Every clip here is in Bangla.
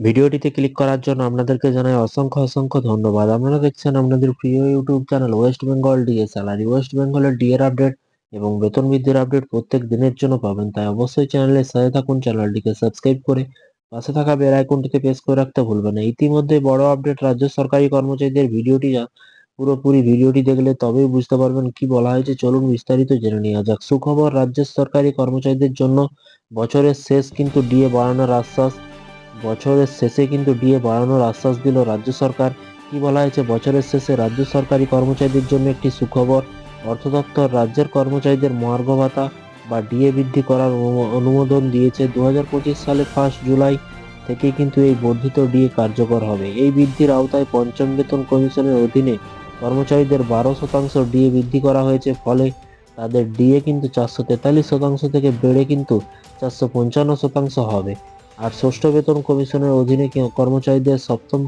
ভিডিওটিতে ক্লিক করার জন্য আপনাদেরকে জানাই অসংখ্য ধন্যবাদ। আপনারা দেখছেন আপনাদের প্রিয় YouTube channel West Bengal DA salary. West বেঙ্গলের ডিএর আপডেট এবং বেতন বৃদ্ধির আপডেট প্রত্যেক দিনের জন্য পাবেন, তাই অবশ্যই চ্যানেলের সাথে থাকুন। চ্যানেলটিকে সাবস্ক্রাইব করে পাশে থাকা বেল আইকনটিতে প্রেস করে রাখতে ভুলবেন না। ইতিমধ্যে বড় আপডেট রাজ্য সরকারি কর্মচারীদের পুরোপুরি ভিডিওটি দেখলে তবেই বুঝতে পারবেন কি বলা হয়েছে। চলুন বিস্তারিত জেনে নেওয়া যাক। সুখবর, রাজ্য সরকারি কর্মচারীদের জন্য বছরের শেষ কিন্তু ডিএ বাড়ানোর আশ্বাস। বছরের শেষে কিন্তু ডিএ বাড়ানোর আশ্বাস দিল রাজ্য সরকার। কি বলা হয়েছে? বছরের শেষে রাজ্য সরকারি কর্মচারীদের জন্য একটি সুখবর। অর্থ দপ্তর রাজ্যের কর্মচারীদের মহার্ঘ ভাতা বা ডিএ বৃদ্ধি করার অনুমোদন দিয়েছে। 2025 সালে 1 জুলাই থেকে কিন্তু এই বর্ধিত ডিএ কার্যকর হবে। এই বৃদ্ধির আওতায় পঞ্চম বেতন কমিশনের অধীনে কর্মচারীদের 12% ডিএ বৃদ্ধি করা হয়েছে। ফলে তাদের ডিএ কিন্তু 443% থেকে বেড়ে কিন্তু 455% হবে। আর ষষ্ঠ বেতন কমিশনের অধীনে কর্মচারীদের সপ্তম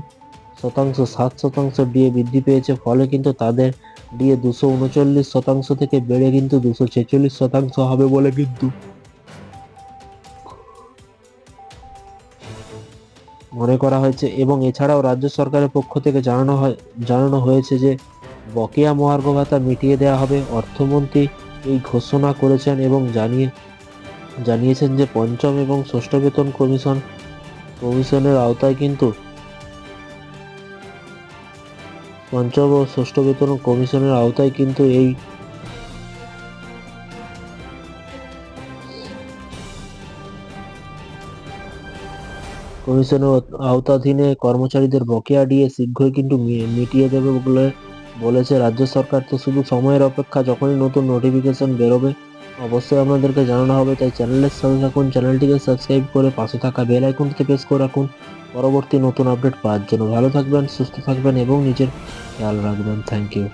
শতাংশ 7% ডিএ বৃদ্ধি পেয়েছে। ফলে কিন্তু তাদের ডিএ 239% থেকে বেড়ে কিন্তু 246% হবে বলে কিন্তু মনে করা হয়েছে। এবং এছাড়াও রাজ্য সরকারের পক্ষ থেকে জানানো হয়েছে যে বকেয়া মহার্ঘ ভাতা মিটিয়ে দেওয়া হবে। অর্থমন্ত্রী এই ঘোষণা করেছেন এবং জানিয়েছেন যে পঞ্চম এবং ষষ্ঠ বেতন কমিশনের আওতায় কিন্তু পঞ্চম ও ষষ্ঠ বেতন কমিশনের আওতায় কিন্তু এই কমিশনের আওতাধীনে কর্মচারীদের বকেয়া ডিএ শীঘ্রই কিন্তু মিটিয়ে দেবে বলে বলেছে রাজ্য সরকার। তো শুধু সময়ের অপেক্ষা, যখনই নতুন নোটিফিকেশন বেরোবে অবশ্যই আপনাদেরকে জানানো হবে। তাই চ্যানেলের সাথে থাকুন, চ্যানেলটিকে সাবস্ক্রাইব করে পাশে থাকা বেল আইকনটিতে প্রেস করে রাখুন পরবর্তী নতুন আপডেট পাওয়ার জন্য। ভালো থাকবেন, সুস্থ থাকবেন এবং নিজের খেয়াল রাখবেন। Thank you.